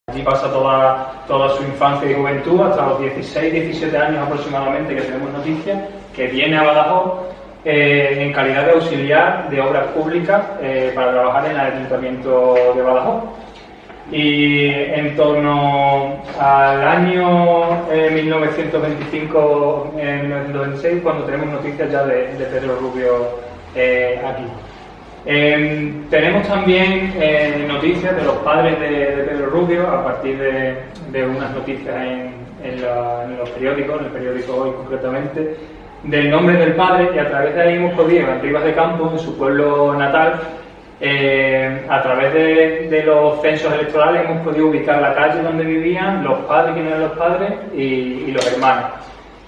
Allí pasa toda su infancia y juventud, hasta los 16, 17 años aproximadamente, que tenemos noticias, que viene a Badajoz en calidad de auxiliar de obras públicas para trabajar en el Ayuntamiento de Badajoz. Y en torno al año 1925-1926, cuando tenemos noticias ya de Pedro Rubio aquí. Tenemos también noticias de los padres de Pedro Rubio a partir de unas noticias en los periódicos, en el periódico Hoy concretamente, del nombre del padre, y a través de ahí hemos podido, en Rivas de Campos, en su pueblo natal, a través de los censos electorales hemos podido ubicar la calle donde vivían, los padres, quiénes eran los padres y los hermanos.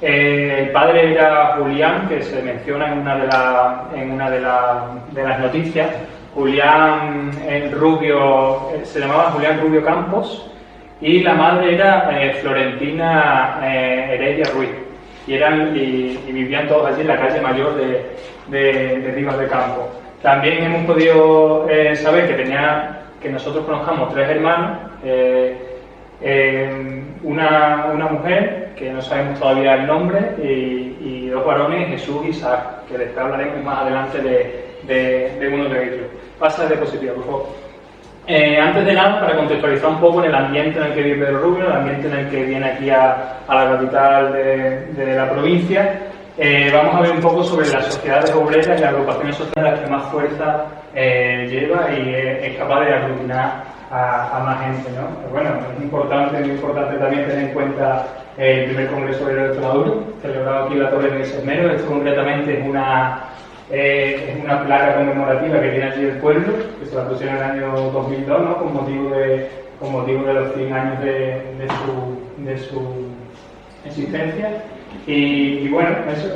El padre era Julián, que se menciona en una de las noticias. Julián Rubio, se llamaba Julián Rubio Campos, y la madre era Florentina Heredia Ruiz, y vivían todos allí en la calle mayor de Rivas de Campos. También hemos podido saber que nosotros conozcamos tres hermanos, una mujer, que no sabemos todavía el nombre, y dos varones, Jesús y Isaac, que después hablaremos más adelante de uno de ellos. Pasa de diapositiva, por favor. Antes de nada, para contextualizar un poco en el ambiente en el que vive Pedro Rubio, el ambiente en el que viene aquí a la capital de la provincia, vamos a ver un poco sobre las sociedades obreras y las agrupaciones sociales las que más fuerza lleva y es capaz de aglutinar a más gente, ¿no? Pero bueno, es muy importante también tener en cuenta el primer Congreso Obrero de Extremadura, celebrado aquí en la Torre de Mesmero. Esto concretamente es una placa conmemorativa que tiene allí el pueblo, que se la pusieron en el año 2002, ¿no? con motivo de los 100 años de su existencia. Y bueno, eso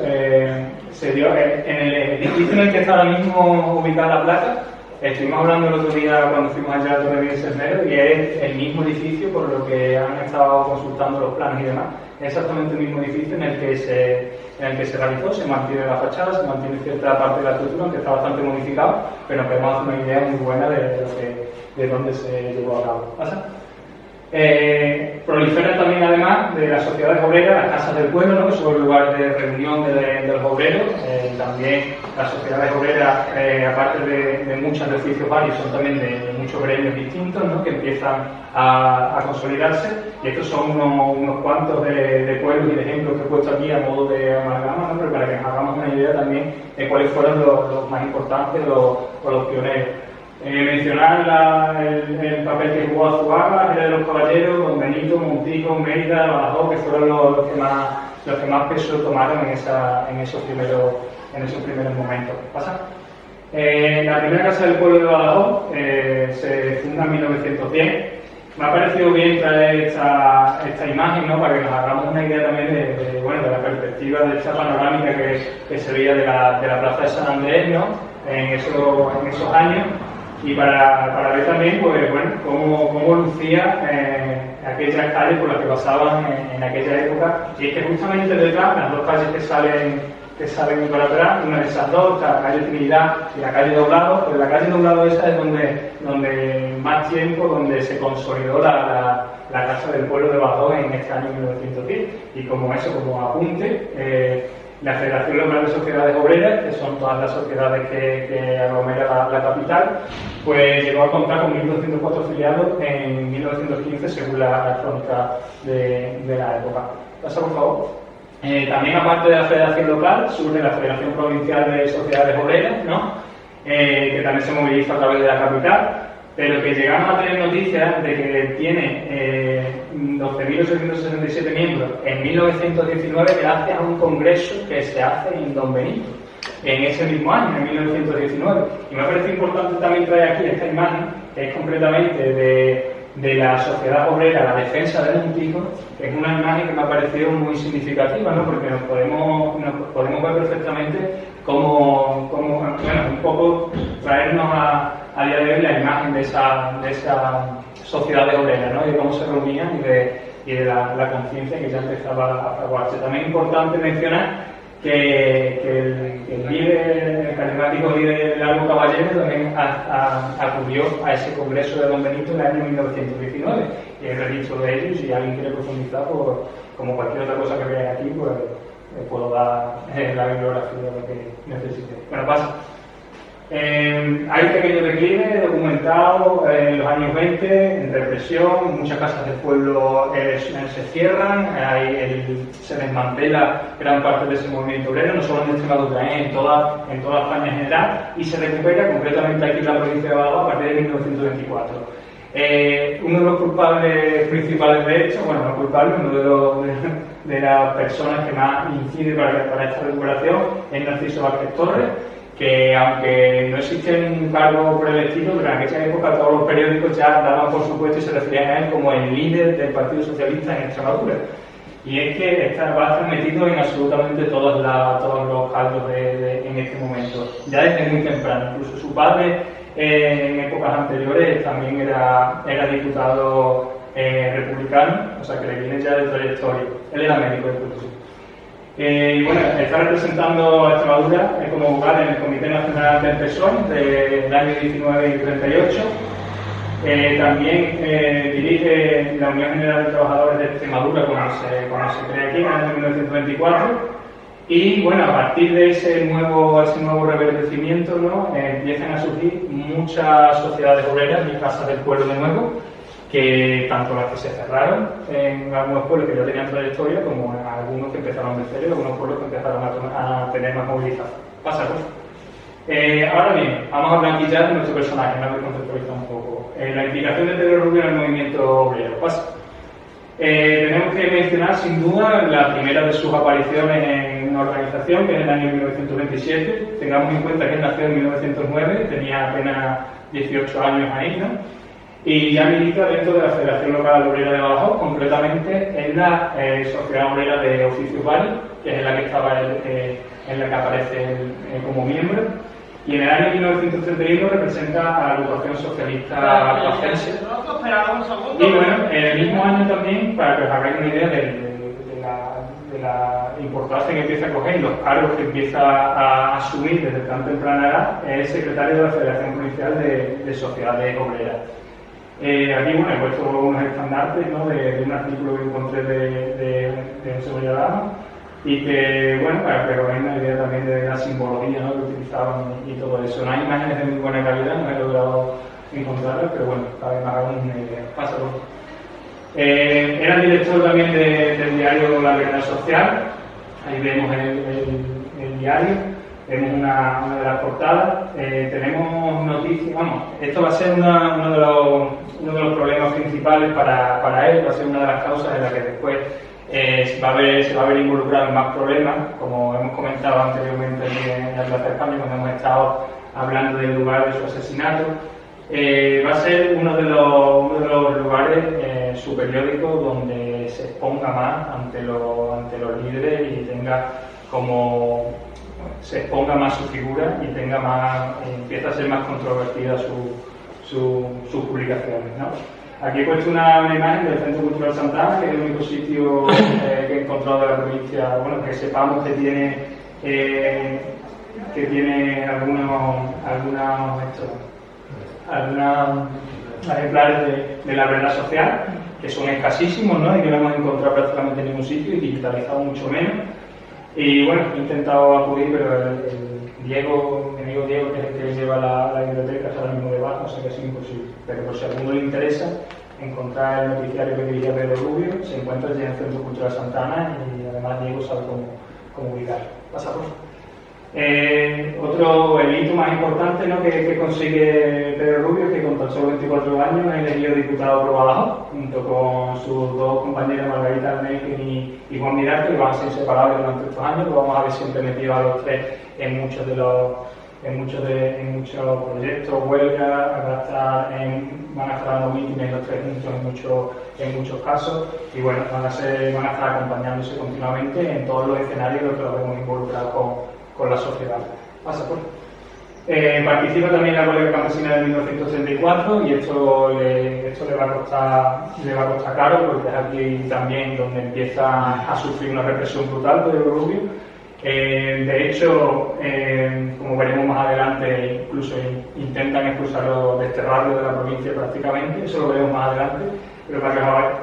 se dio en el edificio en el que está ahora mismo ubicada la placa. Estuvimos hablando el otro día cuando fuimos allá a la Torre de Mesmero, y es el mismo edificio, por lo que han estado consultando los planos y demás. Es exactamente el mismo edificio en el que se realizó, se mantiene la fachada, se mantiene cierta parte de la estructura, que está bastante modificado, pero nos podemos hacer una idea muy buena de dónde se llevó a cabo. ¿Pasa? Proliferan también, además de las sociedades obreras, las casas del pueblo, ¿no? Que son lugares de reunión de los obreros. También las sociedades obreras, aparte de muchas de oficios varios, son también de muchos gremios distintos, ¿no? Que empiezan a consolidarse. Y estos son unos cuantos de pueblos y de ejemplos que he puesto aquí a modo de amalgama, ¿no? Pero para que nos hagamos una idea también de cuáles fueron los más importantes o los pioneros. Mencionar el papel que jugó Azuaga, era de los caballeros, Don Benito, Montijo, Mérida, Badajoz, que fueron los que más peso tomaron en esos primeros momentos. ¿Pasa? La primera casa del pueblo de Badajoz se funda en 1910. Me ha parecido bien traer esta imagen, ¿no? Para que nos hagamos una idea también de la perspectiva de esta panorámica que se veía de la plaza de San Andrés, ¿no? En esos años. Y para ver también cómo lucía aquellas calles por las que pasaban en aquella época. Y es que justamente detrás, las dos calles que salen para atrás, una de esas dos, la calle Trinidad y la calle Doblado, pues la calle Doblado esa es donde más tiempo, donde se consolidó la Casa del Pueblo de Badajoz en este año 1910. Y como apunte, la Federación Local de Sociedades Obreras, que son todas las sociedades que aglomera la capital, pues llegó a contar con 1.204 afiliados en 1915, según la crónica de la época. Pasa, por favor. También, aparte de la Federación Local, surge la Federación Provincial de Sociedades Obreras, ¿no? Que también se moviliza a través de la capital, pero que llegamos a tener noticias de que tiene 12.867 miembros en 1919, gracias a un congreso que se hace en Don Benito en ese mismo año, en 1919. Y me parece importante también traer aquí esta imagen, que es concretamente de la sociedad obrera, la defensa de Montijo, que es una imagen que me ha parecido muy significativa, ¿no? Porque nos podemos ver perfectamente cómo un poco traernos a día de hoy la imagen de esa sociedad obrera, ¿no? Y de cómo se reunían y de la conciencia que ya empezaba a fraguarse. También es importante mencionar que el líder, el carismático líder Largo Caballero también acudió a ese congreso de Don Benito en el año 1919. Y el registro de ellos, si alguien quiere profundizar, pues, como cualquier otra cosa que vean aquí, pues puedo dar la bibliografía de lo que necesite. Bueno, pasa. Hay pequeños declives documentados en los años 20, en represión, muchas casas del pueblo se cierran, se desmantela gran parte de ese movimiento obrero, no solo en Extremadura, en toda España en general, y se recupera concretamente aquí en la provincia de Badajoz a partir de 1924. Uno de los culpables principales de esto, bueno, no culpable, uno de las personas que más incide para esta recuperación es Narciso Vázquez Torres, que aunque no existe un cargo por el estilo, pero en aquella época todos los periódicos ya daban por supuesto y se referían a él como el líder del Partido Socialista en Extremadura. Y es que va a estar metido en absolutamente todos los cargos en este momento, ya desde muy temprano. Incluso su padre en épocas anteriores también era diputado republicano, o sea que le viene ya de trayectoria. Él era médico de profesión. Y bueno, está representando a Extremadura como vocal en el Comité Nacional del PSOE del año 19 y 38. También dirige la Unión General de Trabajadores de Extremadura cuando se crea aquí en el año 1924. Y bueno, a partir de ese nuevo reverdecimiento, ¿no? Empiezan a surgir muchas sociedades obreras y casas del pueblo de nuevo, que tanto las que se cerraron en algunos pueblos que ya tenían trayectoria, como en algunos que empezaron de cero y algunos pueblos que empezaron a tener más movilización. Pasa pues. Ahora bien, vamos a blanquillar nuestro personaje, me voy a contextualizar un poco. La implicación de Pedro Rubio en el movimiento obrero. Pasa. Tenemos que mencionar sin duda la primera de sus apariciones en una organización, que es en el año 1927. Tengamos en cuenta que él nació en 1909, tenía apenas 18 años ahí, ¿no? Y ya milita dentro de la Federación Local Obrera de Badajoz, concretamente en la Sociedad Obrera de Oficios Varios, que es en la que estaba en la que aparece como miembro. Y en el año 1931 representa a la agrupación socialista pacense. Y bueno, en el mismo año también, para que os hagáis una idea de la importancia que empieza a coger y los cargos que empieza a asumir desde tan temprana edad, es secretario de la Federación Provincial de Sociedades Obreras. Aquí bueno, he puesto unos estandartes, ¿no? de un artículo que encontré de Seguridad Dama, y que, bueno, para que os hagáis una idea también de la simbología, ¿no? que utilizaban y todo eso. No hay imágenes de muy buena calidad, no he logrado encontrarlas, pero bueno, para que me hagan una idea. Pásalo. Era director también del diario La Verdad Social, ahí vemos el diario, vemos una de las portadas, tenemos noticias, vamos, esto va a ser uno de los problemas principales para él, va a ser una de las causas en las que después se va a ver involucrado en más problemas, como hemos comentado anteriormente en la Plaza de España, cuando hemos estado hablando del lugar de su asesinato. Va a ser uno de los lugares, su periódico, donde se exponga más ante los líderes y tenga se exponga más su figura y tenga empieza a ser más controvertida sus publicaciones, ¿no? Aquí he puesto una imagen del Centro Cultural Santana, que es el único sitio que he encontrado de la provincia, bueno, que sepamos que tiene algunos ejemplares de la Verdad Social, que son escasísimos, ¿no? Y que no hemos encontrado prácticamente en ningún sitio y digitalizado mucho menos. Y bueno, he intentado acudir, pero mi amigo Diego, que es el que lleva la biblioteca, está ahora mismo debajo, o sea que es imposible. Pero por si a alguno le interesa encontrar el noticiario que dirigía Pedro Rubio, se encuentra allí en el Centro Cultural Santana y además Diego sabe cómo ubicarlo. Pasa por el hito más importante, ¿no? que consigue Pedro Rubio, que con tan solo 24 años es elegido diputado por Badajoz, junto con sus dos compañeras Margarita Almeida y Juan Mirarte, que van a ser inseparables durante estos años, que vamos a ver siempre metidos a los tres en muchos proyectos, huelgas, van a estar dando mítines los tres juntos en muchos casos, y bueno, van a estar acompañándose continuamente en todos los escenarios en los que los vemos involucrados con la sociedad. Pasa por. Participa también en la huelga campesina de 1934 y esto le va a costar caro, porque es aquí también donde empieza a sufrir una represión brutal Pedro Rubio, De hecho, como veremos más adelante, incluso intentan expulsarlo, desterrarlo de la provincia prácticamente, eso lo veremos más adelante, pero para que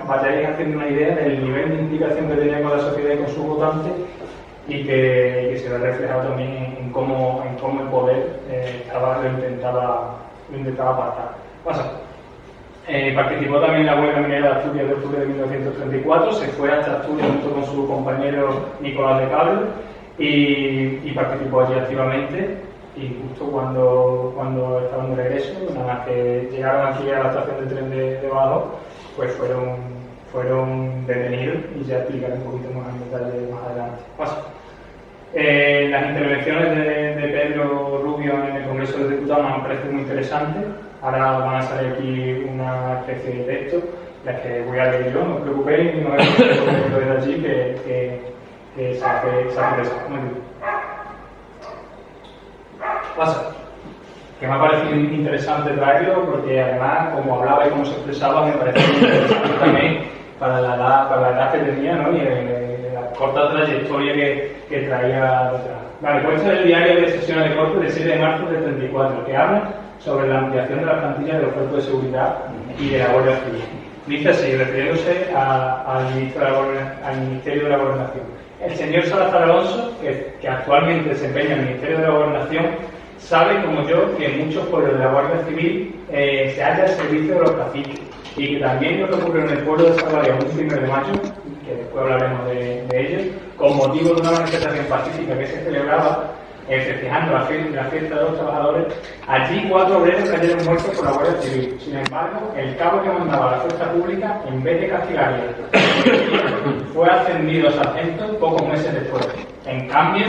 vayáis haciendo una idea del nivel de implicación que tenía con la sociedad y con sus votantes, y que se ve reflejado también en cómo el poder lo intentaba apartar. Participó también en la huelga minera de Asturias de octubre de 1934, se fue hasta Asturias junto con su compañero Nicolás de Cabra y participó allí activamente, y justo cuando estaban de regreso, nada más que llegaron aquí a la estación de tren de Badajoz, pues fueron detenidos, y ya explicaré un poquito más en detalle más adelante. Las intervenciones de Pedro Rubio en el Congreso de Diputados me han parecido muy interesantes. Ahora van a salir aquí una especie de texto, las que voy a leer yo, no os preocupéis, no es lo de allí que se hace interesante. Muy bien. Que me ha parecido interesante traerlo, porque además, como hablaba y como se expresaba, me parecía muy interesante también para la edad que tenía, ¿no? Y la corta trayectoria que traía detrás. Vale, pues este es el diario de sesiones de corte del 7 de marzo del 34, que habla sobre la ampliación de la plantilla de los cuerpos de seguridad y de la Guardia Civil. Dice así, refiriéndose al Ministerio de la Gobernación. El señor Salazar Alonso, que actualmente desempeña el Ministerio de la Gobernación, sabe, como yo, que en muchos pueblos de la Guardia Civil se halla el servicio de los caciques, y que también lo que ocurrió en el pueblo de Salvaria un 1 de mayo, que después hablaremos de ello, con motivo de una manifestación pacífica que se celebraba festejando la fiesta de los trabajadores, allí 4 obreros cayeron muertos por la Guardia Civil. Sin embargo, el cabo que mandaba la fuerza pública, en vez de castigarle, fue ascendido a sargento pocos meses después. En cambio,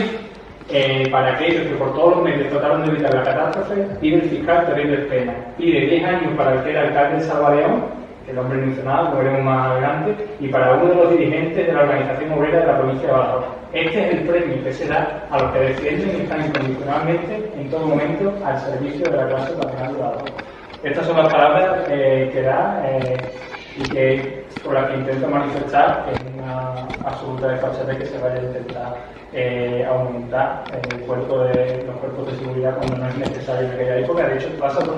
para aquellos que por todos los medios trataron de evitar la catástrofe, pide el fiscal terribles penas. Pide 10 años para el que era alcalde de Salvareón, el hombre mencionado, lo veremos más adelante, y para uno de los dirigentes de la organización obrera de la provincia de Badajoz. Este es el premio que se da a los que defienden y están incondicionalmente, en todo momento, al servicio de la clase patronal de Badajoz. Estas son las palabras que da y que, por las que intento manifestar que es una absoluta desfachatez que se vaya a intentar aumentar los cuerpos de seguridad cuando no es necesario en aquella época. De hecho, pasa por...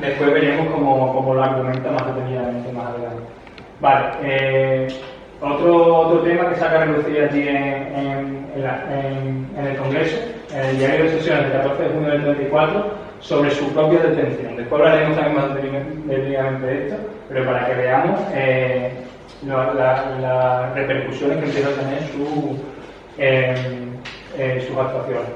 después veremos cómo lo argumenta más detenidamente más adelante. Vale, otro tema que saca a relucir allí en el Congreso, en el diario de sesiones del 14 de junio del 34, sobre su propia detención. Después hablaremos también más detenidamente de esto, pero para que veamos las repercusiones que empieza a tener sus actuaciones.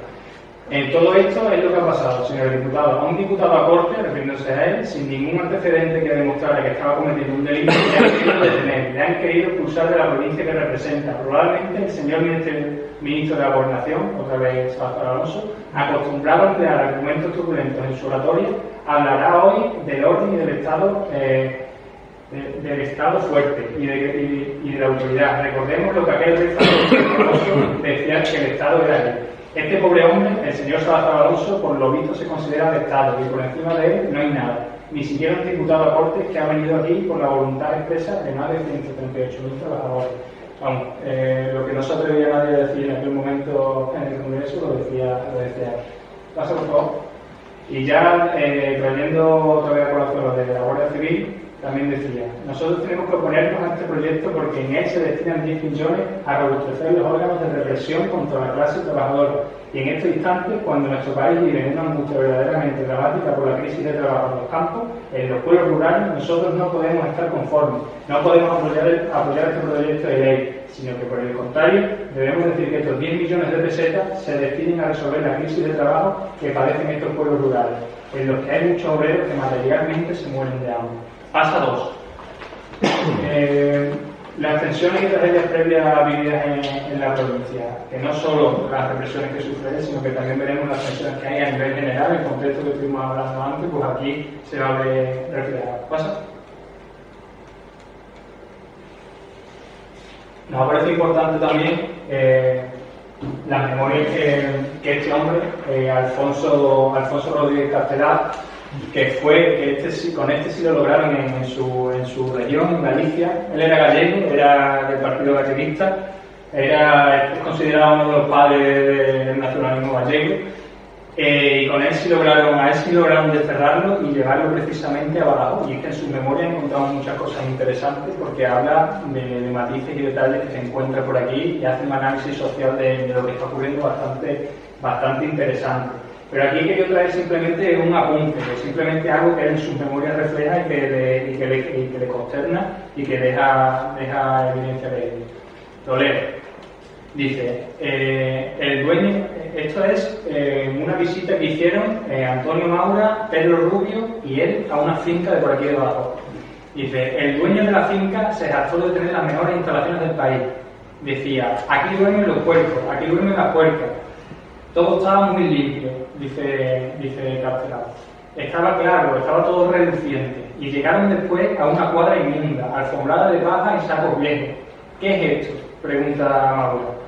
En todo esto es lo que ha pasado, señor diputado. A un diputado a corte, refiriéndose a él, sin ningún antecedente que demostrara que estaba cometiendo un delito, le han querido detener, le han querido expulsar de la provincia que representa. Probablemente el señor ministro de la Gobernación, otra vez Salazar Alonso, acostumbrado a emplear argumentos turbulentos en su oratoria, hablará hoy del orden y del Estado fuerte y de la autoridad. Recordemos lo que aquel rey decía, que el Estado era él. Este pobre hombre, el señor Salazar Alonso, por lo visto se considera de Estado, y por encima de él no hay nada, ni siquiera un diputado a Cortes que ha venido aquí por la voluntad expresa de más de 138.000 trabajadores. Vamos, lo que no se atrevía nadie a decir en aquel momento en el Congreso lo decía. Pasa, por favor. Y ya trayendo otra vez a colación lo de la Guardia Civil, también decía: nosotros tenemos que oponernos a este proyecto porque en él se destinan 10 millones a robustecer los órganos de represión contra la clase trabajadora. Y en estos instantes, cuando nuestro país vive en una angustia verdaderamente dramática por la crisis de trabajo en los campos, en los pueblos rurales, nosotros no podemos estar conformes, no podemos apoyar este proyecto de ley, sino que por el contrario, debemos decir que estos 10 millones de pesetas se destinen a resolver la crisis de trabajo que padecen estos pueblos rurales, en los que hay muchos obreros que materialmente se mueren de hambre. Pasa 2. Las tensiones y tragedias previas vividas en la provincia, que no solo las represiones que sufre, sino que también veremos las tensiones que hay a nivel general, en el contexto que estuvimos hablando antes, pues aquí se va a ver reflejado. ¿Pasa? Nos parece importante también las memorias que este hombre, Alfonso Rodríguez Castelar, con este sí lo lograron en su región, en Galicia. Él era gallego, era del partido galleguista, Es considerado uno de los padres del nacionalismo gallego. Y con él sí lograron desterrarlo y llevarlo precisamente a Badajoz. Y es que en su memoria encontramos muchas cosas interesantes porque habla de matices y detalles que se encuentran por aquí y hace un análisis social de lo que está ocurriendo bastante interesante. Pero aquí quería traer simplemente un apunte, simplemente algo que él en sus memorias refleja y que le consterna y que deja evidencia de ello. Lo leo. Dice, el dueño, esto es una visita que hicieron Antonio Maura, Pedro Rubio y él a una finca de por aquí de Badajoz. Dice, el dueño de la finca se jactó de tener las mejores instalaciones del país. Decía, aquí duermen los puercos, aquí duermen las puercas. Todo estaba muy limpio, dice Castelao. Estaba claro, estaba todo reluciente. Y llegaron después a una cuadra inmunda, alfombrada de paja y sacos viejos. ¿Qué es esto?, pregunta Maura.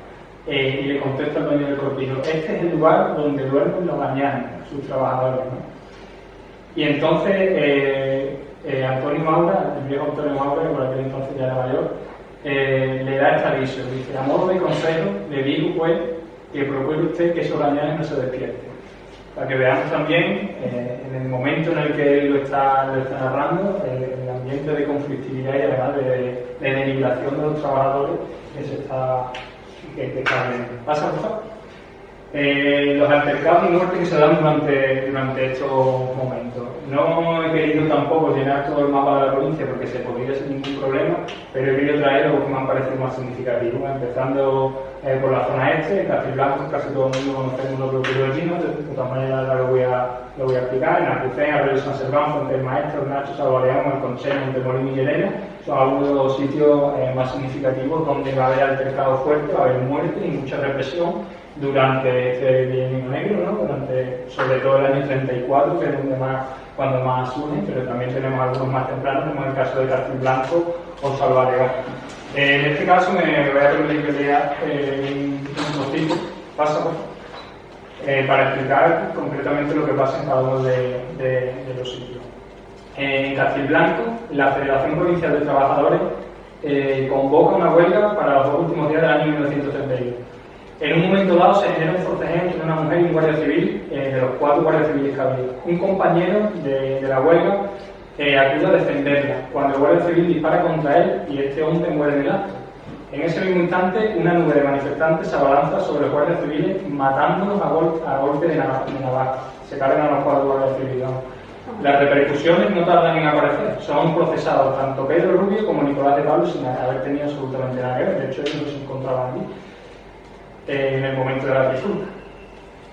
Y le contesta el dueño del cortijo, este es el lugar donde duermen los gañanes, sus trabajadores, ¿no? Y entonces Antonio Maura, el viejo Antonio Maura, que por aquel entonces ya era mayor, le da este aviso, dice, a modo de consejo, le digo pues que procure usted que esos gañanes no se despierten. Para que veamos también, en el momento en el que él lo está narrando, el ambiente de conflictividad y además de denigración de los trabajadores que está viendo. ¿Pasa, por favor? Los altercados y muertes que se dan durante estos momentos. No he querido tampoco llenar todo el mapa de la provincia porque se podría sin ningún problema, pero he querido traer lo que me han parecido más significativo, empezando por la zona este, en Castiblanco, casi todo el mundo conocemos lo que ocurrió allí, ¿no? De todas maneras ahora lo voy a explicar. En Acucén, Arroyo San Serván, Fuente del Maestro, Nacho, Salvaleón, El Concheno, Montemolín y Llerena son algunos de los sitios más significativos donde va a haber altercados fuertes, va a haber muerte y mucha represión durante este bienio negro, ¿no? Sobre todo el año 34, que es cuando más surge, pero también tenemos algunos más tempranos, como en el caso de Castiblanco o Salvaleón. En este caso me voy a permitir que lea un poquito, para explicar concretamente lo que pasa en cada uno de los sitios. En Castiblanco, la Federación Provincial de Trabajadores convoca una huelga para los dos últimos días del año 1931. En un momento dado se genera un forcejeo entre una mujer y un guardia civil, de los 4 guardias civiles que había. Un compañero de la huelga acude a defenderla, cuando el guardia civil dispara contra él y este hombre muere en el acto. En ese mismo instante, una nube de manifestantes se abalanza sobre los guardias civiles, matándolos a golpe de navaja. Se cargan a los 4 guardias civiles. Las repercusiones no tardan en aparecer. Son procesados tanto Pedro Rubio como Nicolás de Pablo sin haber tenido absolutamente nada que ver. De hecho, ellos no se encontraban allí en el momento de la trifulca.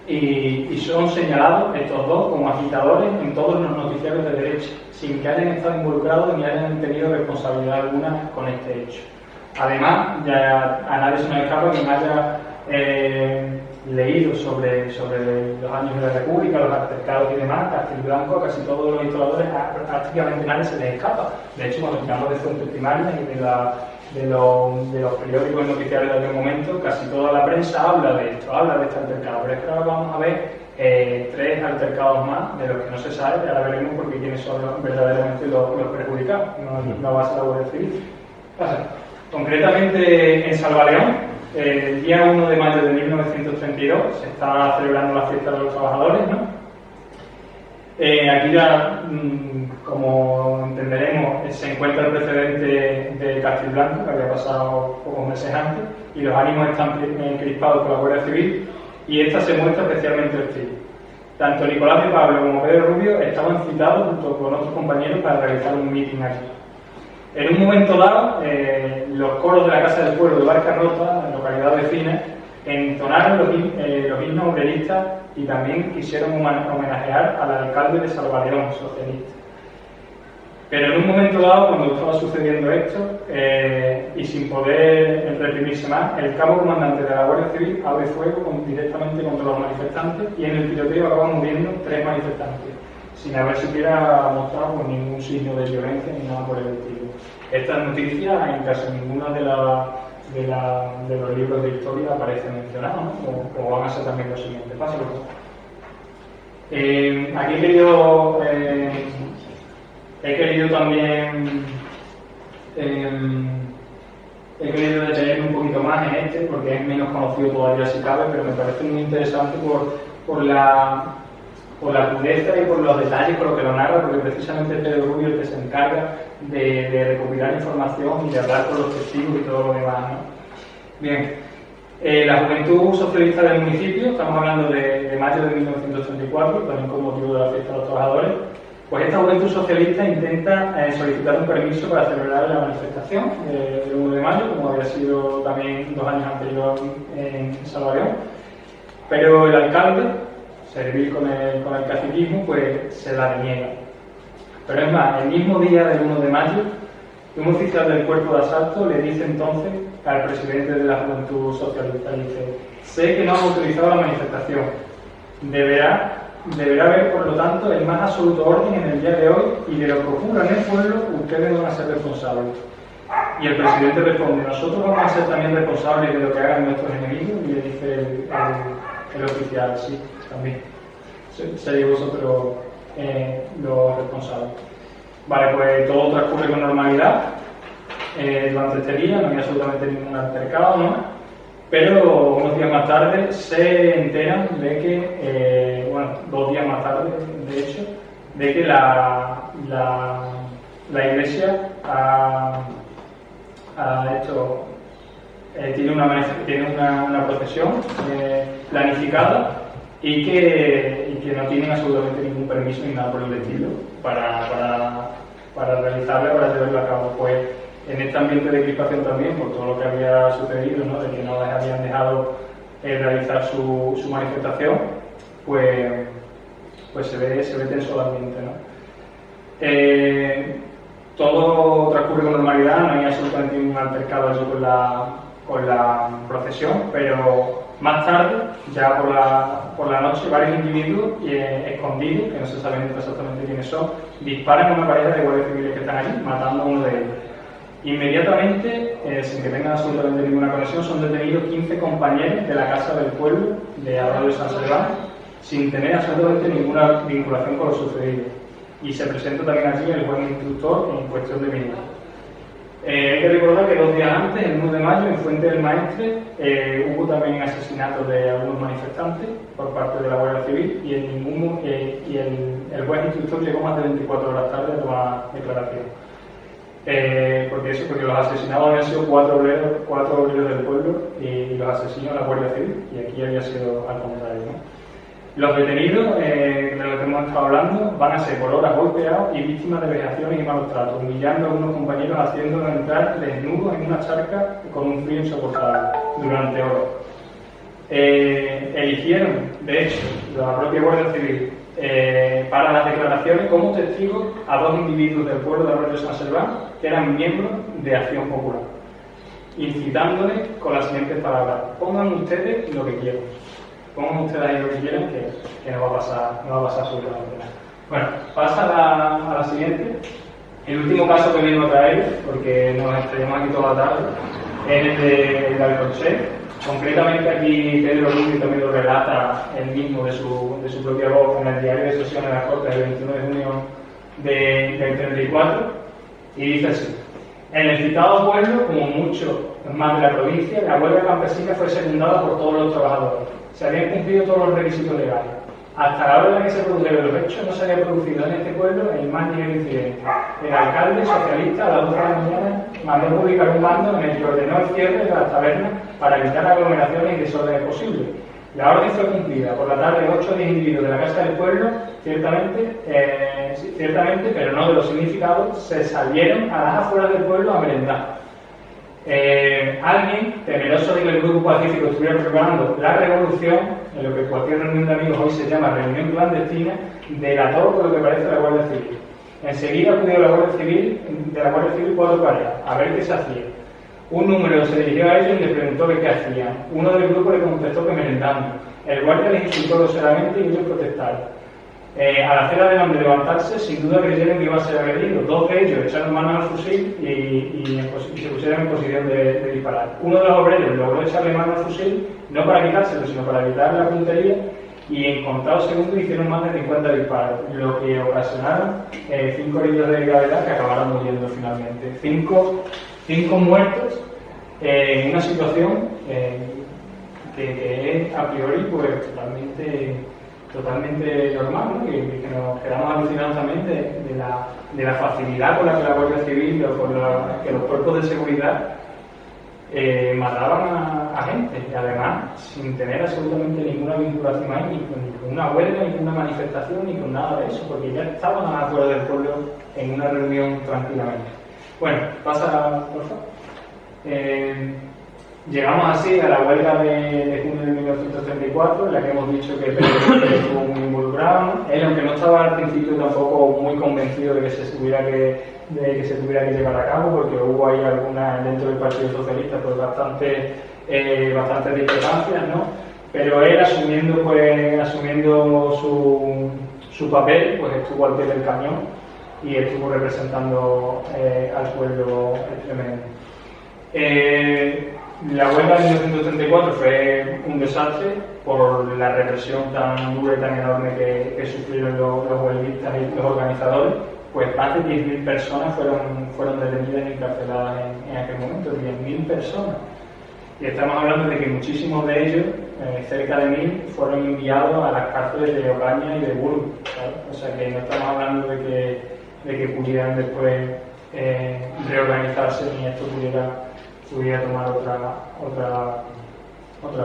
Y son señalados estos dos como agitadores en todos los noticiarios de derecha, sin que hayan estado involucrados ni hayan tenido responsabilidad alguna con este hecho. Además, ya a nadie se nos escapa quien haya leído sobre los años de la República, los altercados y demás, Castiblanco, casi todos los historiadores, prácticamente nadie se les escapa. De hecho, cuando hablamos de fuentes primarias y de los periódicos y noticiarios de aquel momento, casi toda la prensa habla de esto, habla de este altercado. Pero es que ahora vamos a ver 3 altercados más de los que no se sabe, y ahora veremos porque quiénes son verdaderamente los perjudicados, no va a ser la Guardia Civil. Concretamente en Salvaleón, el día 1 de mayo de 1932 se está celebrando la fiesta de los trabajadores, ¿no? Aquí ya, como entenderemos, se encuentra el precedente de Castiblanco, que había pasado pocos meses antes, y los ánimos están crispados por la Guardia Civil, y esta se muestra especialmente hostil. Tanto Nicolás de Pablo como Pedro Rubio estaban citados junto con otros compañeros para realizar un mitin aquí. En un momento dado, los coros de la Casa del Pueblo de Barcarrota, en la localidad vecina, entonaron los himnos obreristas y también quisieron homenajear al alcalde de Salvaleón, socialista. Pero en un momento dado, cuando estaba sucediendo esto, y sin poder reprimirse más, el cabo comandante de la Guardia Civil abre fuego directamente contra los manifestantes y en el tiroteo acaban muriendo 3 manifestantes, sin haber siquiera mostrado pues, ningún signo de violencia ni nada por el estilo. Estas noticias en casi ninguna de los libros de historia aparecen mencionadas, ¿no? Como van a ser también los siguientes pasos. Aquí he querido también he querido detenerme un poquito más en este porque es menos conocido todavía si cabe, pero me parece muy interesante por la crudeza y por los detalles, por lo que lo narra, porque precisamente es Pedro Rubio el que se encarga de recopilar información y de hablar con los testigos y todo lo demás, ¿no? Bien, la Juventud Socialista del municipio, estamos hablando de mayo de 1934, también con motivo de la fiesta de los trabajadores. Pues esta Juventud Socialista intenta solicitar un permiso para celebrar la manifestación del 1 de mayo, como había sido también 2 años anteriores en Salvación, pero el alcalde, servir con el caciquismo, pues se la niega. Pero es más, el mismo día del 1 de mayo, un oficial del cuerpo de asalto le dice entonces al presidente de la Juventud Socialista, dice: sé que no han autorizado la manifestación, deberá haber, por lo tanto, el más absoluto orden en el día de hoy, y de lo que ocurra en el pueblo, ustedes van a ser responsables. Y el presidente responde: nosotros vamos a ser también responsables de lo que hagan nuestros enemigos. Y le dice el oficial: sí, también. Seréis vosotros los responsables. Vale, pues todo transcurre con normalidad durante este día, no hay absolutamente ningún altercado, ¿no? Pero unos días más tarde se enteran de que, 2 días más tarde, de hecho, de que la Iglesia tiene una procesión planificada y que no tienen absolutamente ningún permiso ni nada por el estilo para realizarla, para llevarla a cabo. Pues en este ambiente de crispación también, por todo lo que había sucedido, ¿no? De que no les habían dejado realizar su manifestación, pues se ve tenso el ambiente, ¿no? Todo transcurre con normalidad, no hay absolutamente ningún altercado allí con la procesión, pero más tarde, ya por la noche, varios individuos escondidos, que no se sabe exactamente quiénes son, disparan a una pareja de guardias civiles que están allí, matando a uno de ellos. Inmediatamente, sin que tengan absolutamente ninguna conexión, son detenidos 15 compañeros de la Casa del Pueblo de Arroyo de San Silván, sin tener absolutamente ninguna vinculación con lo sucedido. Y se presenta también allí el juez instructor en cuestión de minutos. Hay que recordar que 2 días antes, el 1 de mayo, en Fuente del Maestre, hubo también asesinatos de algunos manifestantes por parte de la Guardia Civil y el juez instructor llegó más de 24 horas tarde a tomar declaración. Porque los asesinados habían sido 4 obreros del pueblo y los asesinos la Guardia Civil, y aquí había sido al contrario, ¿no? Los detenidos, de los que hemos estado hablando, van a ser por horas golpeados y víctimas de vejaciones y malos tratos, humillando a algunos compañeros, haciéndolos entrar desnudos en una charca con un frío insoportable durante horas. Eligieron, de hecho, la propia Guardia Civil, para las declaraciones como testigos a 2 individuos del pueblo de Arroyo de San Silván que eran miembros de Acción Popular, incitándoles con las siguientes palabras: pongan ustedes lo que quieran. Pongan ustedes ahí lo que quieran, que no va a pasar absolutamente nada. Bueno, pasa a la siguiente. El último caso que vengo a traer, porque nos estrellamos aquí toda la tarde, es el de Alcorchet. Concretamente aquí Pedro Rubio también lo relata él mismo de su propia voz en el diario de sesiones de la Corte del 21 de junio del 34, y dice así: en el citado pueblo, como mucho más de la provincia, la huelga campesina fue secundada por todos los trabajadores. Se habían cumplido todos los requisitos legales. Hasta la hora en la que se produjeron los hechos, no se había producido en este pueblo el más ligero incidente. El alcalde socialista, a las 2 de la mañana, mandó publicar un mando en el que ordenó el cierre de las tabernas para evitar aglomeraciones y desórdenes posibles. La orden fue cumplida. Por la tarde, 8 o 10 individuos de la Casa del Pueblo, ciertamente, pero no de los significados, se salieron a las afueras del pueblo a merendar. Alguien, temeroso de que el grupo pacífico estuviera preparando la revolución, en lo que cualquier reunión de amigos hoy se llama reunión clandestina, delató por lo que parece la Guardia Civil. Enseguida acudió de la Guardia Civil 4 parejas, a ver qué se hacía. Un número se dirigió a ellos y les preguntó qué hacían. Uno del grupo le contestó que merendando. El guardia les insultó groseramente y ellos protestaron. Al hacer adelante levantarse, sin duda creyeron que iba a ser agredido. 2 de ellos echaron mano al fusil y se pusieron en posición de disparar. Uno de los obreros logró echarle mano al fusil, no para quitárselo, sino para evitar la puntería, y en contados segundos hicieron más de 50 disparos, lo que ocasionaron 5 heridos de gravedad que acabaron muriendo finalmente. 5 muertos en una situación que es a priori pues totalmente normal, ¿no? Que nos quedamos alucinados también de la facilidad con la que la Guardia Civil o con que los cuerpos de seguridad mataban a gente, y además sin tener absolutamente ninguna vinculación ahí, ni con una huelga, ni con una manifestación, ni con nada de eso, porque ya estaban afuera del pueblo en una reunión tranquilamente. Bueno, pasa, por favor. Llegamos así a la huelga de junio de 1934, en la que hemos dicho que Pedro estuvo muy involucrado, ¿no? Él, aunque no estaba al principio tampoco muy convencido de que se tuviera que llevar a cabo, porque hubo ahí algunas dentro del Partido Socialista pues bastante discrepancias, ¿no? Pero él asumiendo su papel, pues estuvo al pie del cañón y estuvo representando al pueblo extremeño. La huelga de 1934 fue un desastre por la represión tan dura y tan enorme que sufrieron los huelguistas y los organizadores. Pues más de 10.000 personas fueron detenidas y encarceladas en aquel momento, 10.000 personas. Y estamos hablando de que muchísimos de ellos, cerca de 1.000, fueron enviados a las cárceles de Ocaña y de Burgos, ¿sabes? O sea que no estamos hablando de que pudieran después reorganizarse ni esto pudiera tomar otra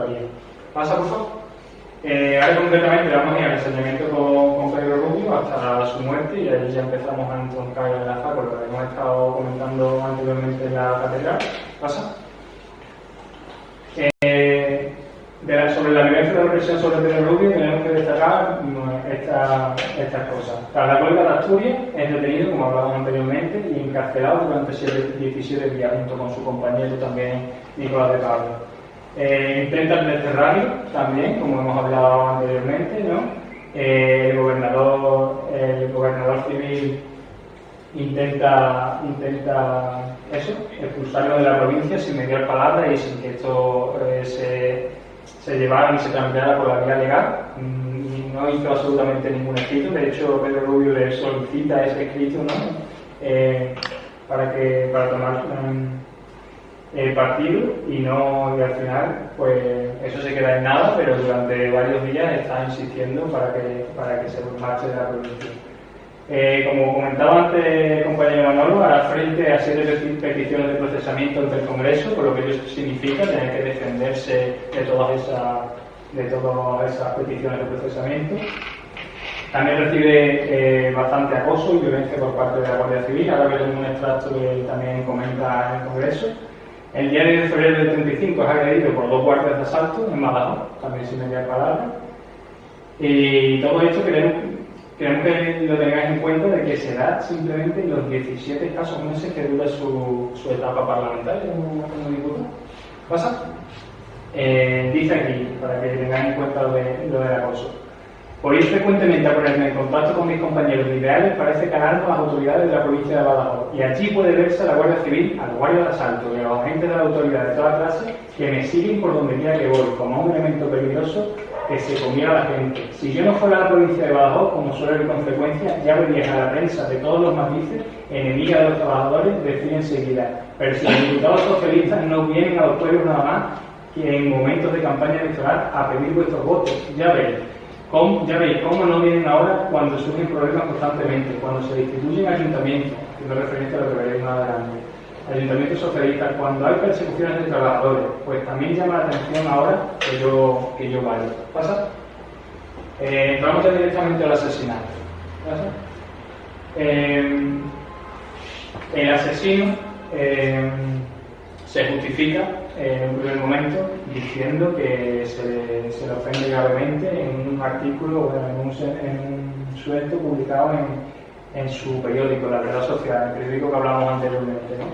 vía. ¿Pasa, por favor? Ahora concretamente vamos a ir al ensañamiento con Pedro Rubio hasta su muerte, y ahí ya empezamos a entroncar y a enlazar con lo que hemos estado comentando anteriormente en la catedral. ¿Pasa? Sobre la violencia de la represión sobre Pedro Rubio tenemos que destacar estas cosas. Tras la huelga de Asturias es detenido, como hablábamos anteriormente, y encarcelado durante 17 días junto con su compañero también Nicolás de Pablo. Intentan desterrarlo también, como hemos hablado anteriormente, ¿no? El gobernador civil intenta expulsarlo de la provincia sin mediar palabra y sin que esto se llevara ni se trampeara por la vía legal. No hizo absolutamente ningún escrito. De hecho, Pedro Rubio le solicita ese escrito, ¿no? Para tomar partido, y al final pues eso se queda en nada, pero durante varios días está insistiendo para que se marche de la provincia. Como comentaba antes el compañero Manolo, hará frente a 7 peticiones de procesamiento ante el Congreso, por lo que ello significa tener que defenderse de todas esas peticiones de procesamiento. También recibe bastante acoso y violencia por parte de la Guardia Civil. Ahora veremos un extracto que él también comenta en el Congreso. El diario de febrero del 35 es agredido por 2 guardias de asalto en Badajoz, también sin mediar palabra. Y todo esto queremos que lo tengáis en cuenta, de que se da simplemente en los 17 escasos meses que dura su etapa parlamentaria como diputado. ¿Pasa? Dice aquí, para que tengáis en cuenta lo del acoso. Por ir frecuentemente a ponerme en contacto con mis compañeros de ideales parece ganarnos las autoridades de la provincia de Badajoz, y allí puede verse a la Guardia Civil, a los guardias de asalto y a los agentes de la autoridad de toda clase que me siguen por donde quiera que voy, como un elemento peligroso que se comiera a la gente. Si yo no fuera a la provincia de Badajoz, como suele ver con frecuencia, ya verías a la prensa de todos los matices, enemiga de los trabajadores, decir enseguida. Pero si los diputados socialistas no vienen a los pueblos nada más que en momentos de campaña electoral a pedir vuestros votos, ya veréis cómo no vienen ahora cuando surgen problemas constantemente, cuando se destituyen ayuntamientos, haciendo referencia a lo que veréis más adelante, ayuntamientos socialistas, cuando hay persecuciones de trabajadores, pues también llama la atención ahora que yo vaya. ¿Pasa? Entramos ya directamente al asesinato. ¿Pasa? El asesino se justifica en un primer momento diciendo que se le ofende gravemente en un artículo, en un sueldo publicado en su periódico, La Verdad Social, el periódico que hablamos anteriormente, ¿no?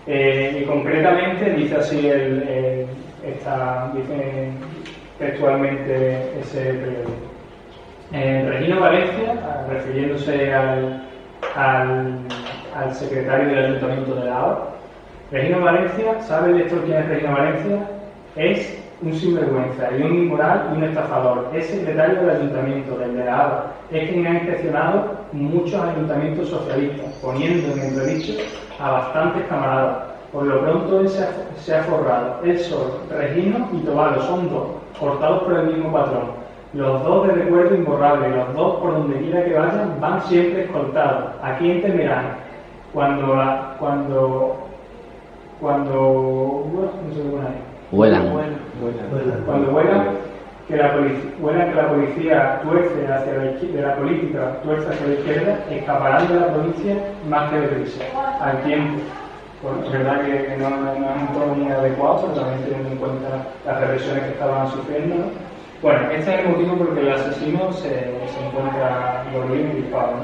Y concretamente dice así dice textualmente ese periódico. Regino Valencia, refiriéndose al secretario del Ayuntamiento de La Hora, Regino Valencia, ¿sabe el lector quién es Regino Valencia? Es un sinvergüenza y un inmoral y un estafador. Es secretario del Ayuntamiento, del de La Hora. Es quien ha inspeccionado muchos ayuntamientos socialistas, poniendo en entredicho a bastantes camaradas. Por lo pronto él se ha forrado. El Sol, Regino y Tobalo son dos, cortados por el mismo patrón. Los dos de recuerdo imborrable, los dos por donde quiera que vayan van siempre escoltados. ¿A quién temerán? Cuando no sé qué pone ahí. Vuelan. Cuando vuelan, que la policía tuerce hacia la izquierda, de la política tuerce hacia la izquierda, escaparán de la provincia más que deprisa, al tiempo. Bueno, es verdad que no es un tono muy adecuado, pero también teniendo en cuenta las represiones que estaban sufriendo, ¿no? Bueno, este es el motivo por el que el asesino se encuentra dolido y crispado, ¿no?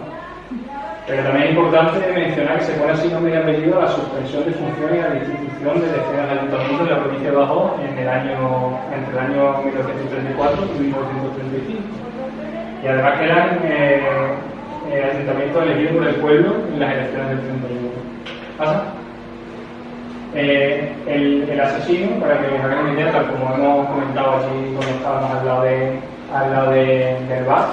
Pero también es importante mencionar que se pone así nombre y apellido a la suspensión de funciones a la institución de decenas de ayuntamientos de la provincia de Badajoz entre el año 1934 y 1935. Y además que eran ayuntamientos elegidos por el pueblo en las elecciones del 31. ¿Pasa? El asesino, para que os hagáis una idea, tal como hemos comentado allí cuando estábamos al lado del bar,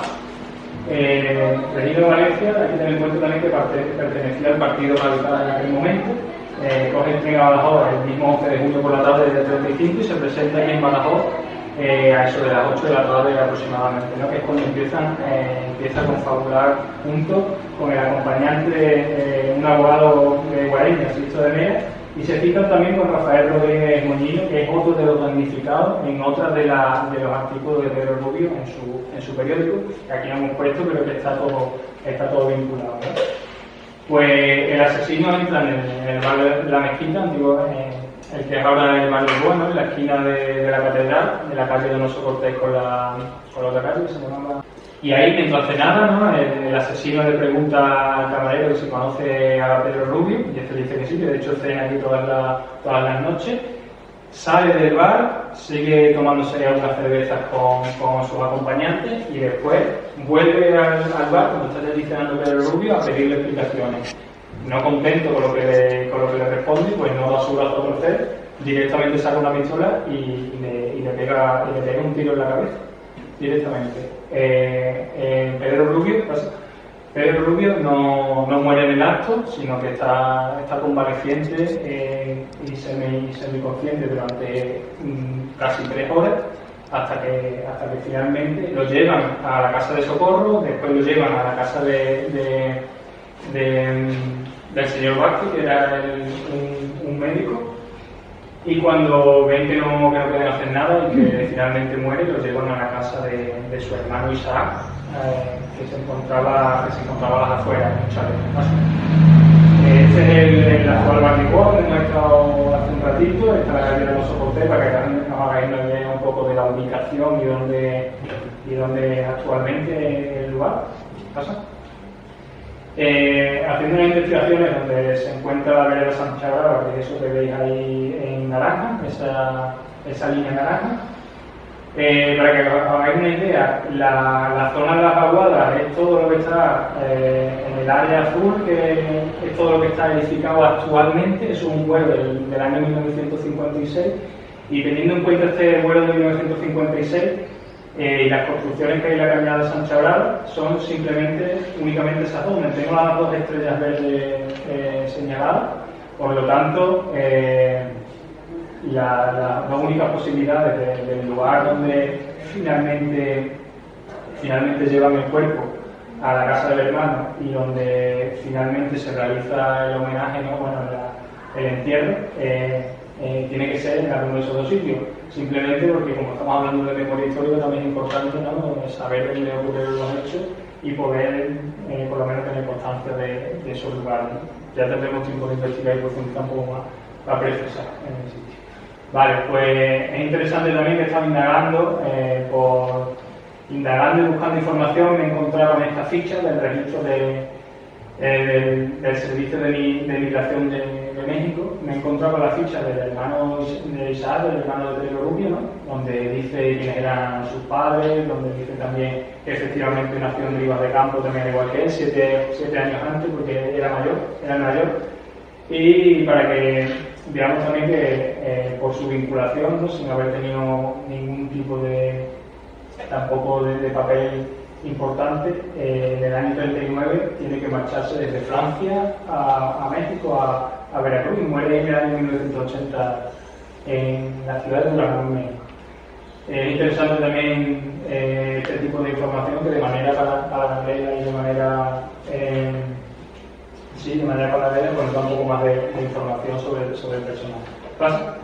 Regino de Valencia, hay que tener en cuenta también que pertenecía al Partido Radical en aquel momento. Coge entrega a Badajoz el mismo 11 de junio por la tarde del 35 y se presenta aquí en Badajoz a eso de las 8 de la tarde aproximadamente, ¿no? Que es cuando empieza a confabular junto con el acompañante, un abogado de Guareña, Sixto de Mera, y se citan también con Rafael Rodríguez Moñino, que es otro de los damnificados en otra de los artículos de Pedro Rubio en su periódico, que aquí no hemos puesto, pero que está todo vinculado, ¿no? Pues el asesino entra en el barrio de la Mezquita, antiguo, el que es ahora el barrio Bueno, en la esquina de la catedral, de la calle Donoso Cortés con la otra calle que se llamaba. Y ahí, mientras cenaba, ¿no? El asesino le pregunta al camarero si conoce a Pedro Rubio, y este dice que sí, que de hecho cena aquí todas las noches. Sale del bar, sigue tomándose algunas cervezas con sus acompañantes y después vuelve al bar, cuando está allí cenando Pedro Rubio, a pedirle explicaciones. No contento con lo que le responde, pues no da su brazo a torcer, directamente saca una pistola y le pega un tiro en la cabeza, directamente. Pedro Rubio no muere en el acto, sino que está convaleciente y semiconsciente durante casi 3 horas, hasta que finalmente lo llevan a la casa de socorro, después lo llevan a la casa del señor Vázquez, que era un médico, y cuando ven que no pueden hacer nada y que finalmente muere, lo llevan a la casa de su hermano Isaac, que se encontraba a las afueras, en un chalet. Este es el actual barrio donde hemos estado hace un ratito, está la calle de los Socortés, para que nos hagáis una idea un poco de la ubicación y dónde actualmente el lugar. ¿Pasa? Haciendo unas investigaciones donde se encuentra la vereda Sancha Brava, que es eso que veis ahí en naranja, esa línea naranja. Para que os hagáis una idea, la zona de las vaguadas es todo lo que está en el área azul, que es todo lo que está edificado actualmente. Es un vuelo del año 1956, y teniendo en cuenta este vuelo de 1956, y las construcciones que hay en la cañada de Sancha Brava son únicamente esas dos. Tengo las 2 estrellas verdes señaladas, por lo tanto, las 2 únicas posibilidades del lugar donde finalmente llevan el cuerpo a la casa del hermano y donde finalmente se realiza el homenaje, ¿no? Bueno, el entierro, tiene que ser en alguno de esos 2 sitios. Simplemente porque, como estamos hablando de memoria histórica, también es importante, ¿no? Saber dónde ocurrieron los hechos y poder, por lo menos, tener constancia de esos lugares, ¿no? Ya tendremos tiempo de investigar y profundizar un poco más para precisar en el sitio. Vale, pues es interesante también que estaba indagando y buscando información. Me he encontrado en esta ficha del registro del Servicio de Migración de México. Me he encontrado con la ficha del hermano de Isaac, del hermano de Pedro Rubio, ¿no? Donde dice quiénes eran sus padres, donde dice también que efectivamente nació en Rivas de Campo, también igual que él, 7 años antes, porque era el mayor. Y para que veamos también que por su vinculación, ¿no? Sin haber tenido ningún tipo de papel importante, en el año 39 tiene que marcharse desde Francia a México a a Veracruz y muere en el año 1980 en la ciudad de Durango, en México. Es interesante también este tipo de información que de manera paralela y de manera paralela pues da un poco más de información sobre el personaje. ¿Pasa?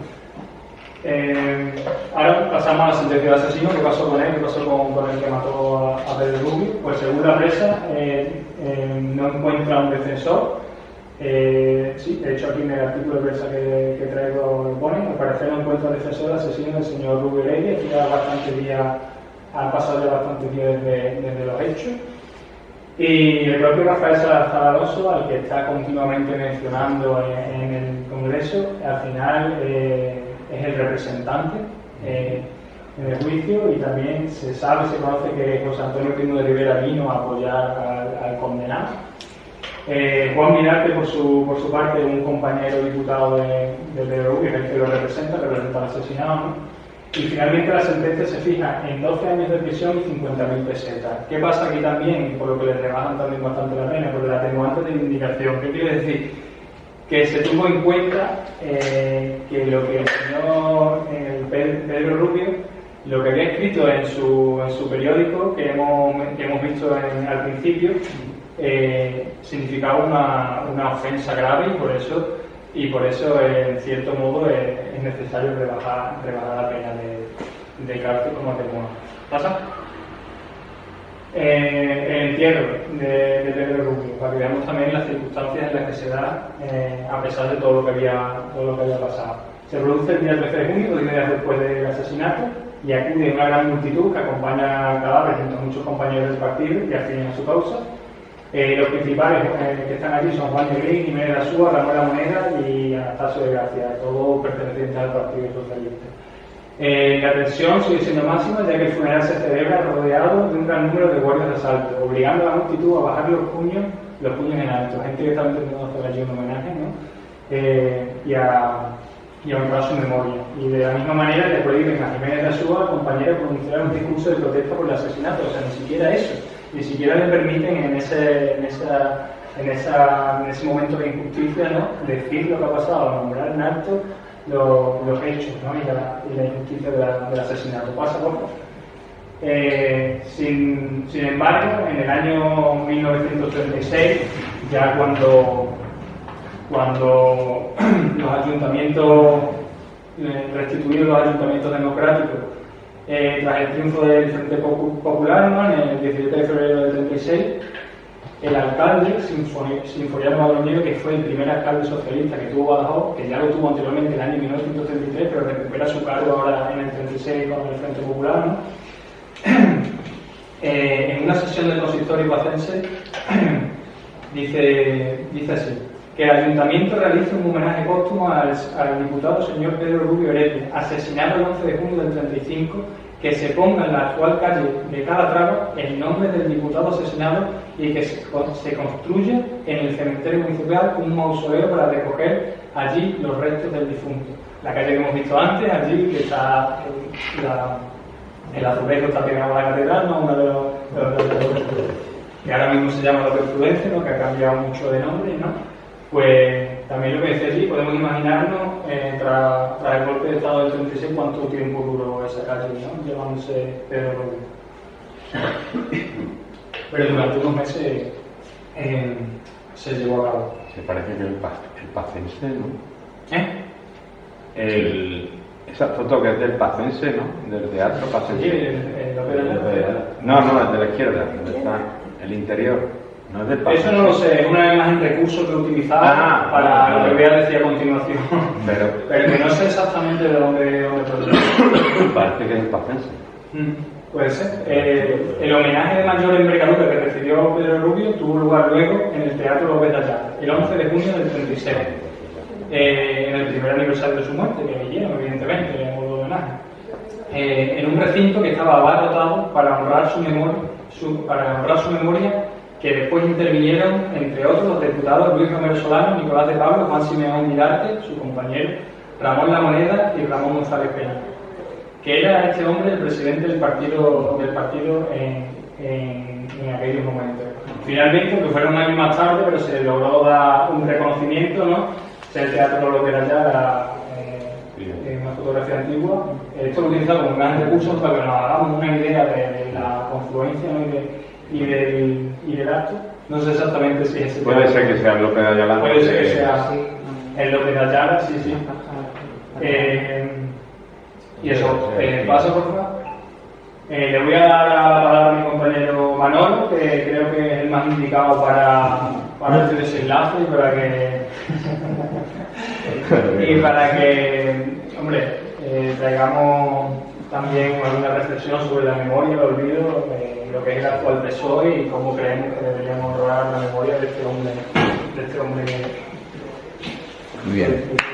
Ahora pasamos a la sentencia de asesino. ¿Qué pasó con él? ¿Qué pasó con el que mató a Pedro Rubio? Pues según la prensa no encuentra un defensor. Sí, de hecho aquí en el artículo de prensa que traigo lo pone, al parecer no encuentra un defensor del asesino del señor Rubio Heredia, que ha pasado ya bastantes días desde los hechos. Y el propio Rafael Salazar Alonso, al que está continuamente mencionando en el Congreso, al final es el representante en el juicio, y también se conoce que José Antonio Primo de Rivera vino a apoyar al condenado. Juan Mirarte, por su parte, un compañero diputado de Pedro Rubio, que lo representa al asesinado, ¿no? Y finalmente la sentencia se fija en 12 años de prisión y 50.000 pesetas. ¿Qué pasa aquí también? Por lo que le rebajan también bastante la pena, por el atenuante de indicación. ¿Qué quiere decir? Que se tuvo en cuenta que lo que el señor Pedro Rubio, lo que había escrito en su periódico, que hemos visto al principio, significaba una ofensa grave, y por eso en cierto modo es necesario rebajar la pena de cárcel como atenuante. ¿Pasa? El entierro de Pedro Rubio, para que veamos también las circunstancias en las que se da, a pesar de todo lo que había pasado. Se produce el día 13 de junio, 2 días después del asesinato, y acude una gran multitud que acompaña al cadáver junto a muchos compañeros del partido que afilian a su causa. Los principales que están allí son Juan de Green, Jiménez de la Súa, Ramón La Moneda y Anastasio de Gracia, todos pertenecientes al Partido Socialista. La tensión sigue siendo máxima, ya que el funeral se celebra rodeado de un gran número de guardias de asalto, obligando a la multitud a bajar los puños en alto, gente que estaba intentando hacer allí un homenaje, ¿no? y a honrar su memoria. Y de la misma manera le prohíben a Jiménez de la Súa, compañero, pronunciar un discurso de protesta por el asesinato, o sea, ni siquiera eso. Ni siquiera le permiten en ese momento de injusticia, ¿no?, decir lo que ha pasado, nombrar en alto los hechos, ¿no?, y la injusticia del asesinato. Pasa poco. Sin embargo, en el año 1936, ya cuando los ayuntamientos, restituidos los ayuntamientos democráticos, tras el triunfo del Frente Popular, ¿no?, en el 17 de febrero del 36, el alcalde, Sinforiano Madroñero, que fue el primer alcalde socialista que tuvo Badajoz, que ya lo tuvo anteriormente en el año 1933, pero recupera su cargo ahora en el 36 con el Frente Popular, ¿no? En una sesión del consistorio ipacense dice así: que el ayuntamiento realice un homenaje póstumo al diputado señor Pedro Rubio Heredia, asesinado el 11 de junio del 35, que se ponga en la actual calle de Calatrava el nombre del diputado asesinado y que se construya en el cementerio municipal un mausoleo para recoger allí los restos del difunto. La calle que hemos visto antes, allí que está el azulejo está pegado a la catedral, ¿no?, uno de los que ahora mismo se llama López Prudencio, ¿no?, que ha cambiado mucho de nombre, ¿no? Pues también lo que dice allí, podemos imaginarnos, tras el golpe de Estado del 36, cuánto tiempo duró esa calle, ¿no?, llamándose Pedro Rubio. Pero durante unos meses se llevó a cabo. Se parece que el Pacense, ¿no? Esa foto que es del Pacense, ¿no?, del teatro Pacense. Sí, el No, el de la izquierda, donde está el interior. No es del Pacense. Eso no lo sé, es una imagen recurso que he utilizado para lo que voy a decir a continuación. Pero que no sé exactamente de dónde procede. Parece que es el Pacense. Puede ser. El homenaje de mayor envergadura que recibió Pedro Rubio tuvo lugar luego en el Teatro López de Ayala, el 11 de junio del 36, en el primer aniversario de su muerte, que me lleno, evidentemente, en modo de homenaje. En un recinto que estaba abarrotado para honrar su memoria, que después intervinieron, entre otros, los diputados Luis Romero Solano, Nicolás de Pablo, Juan Simeón Mirarte, su compañero, Ramón La Moneda y Ramón González Pena, que era este hombre el presidente del partido en aquellos momentos. Finalmente, que fueron un año más tarde, pero se logró dar un reconocimiento, ¿no?, el teatro lo que era ya una fotografía antigua. Esto lo utilizamos como un gran recurso para que nos hagamos una idea de la confluencia, ¿no? y del acto. No sé exactamente si es ese. Puede ser que sea López de Ayala. Puede ser que sea el López de Ayala, sí, sí. Y eso, paso por favor. Le voy a dar la palabra a mi compañero Manolo, que creo que es el más indicado para este desenlace y para que hombre, traigamos también alguna reflexión sobre la memoria, el olvido, lo que es el actual PSOE y cómo creemos que deberíamos honrar la memoria de este hombre. Muy bien.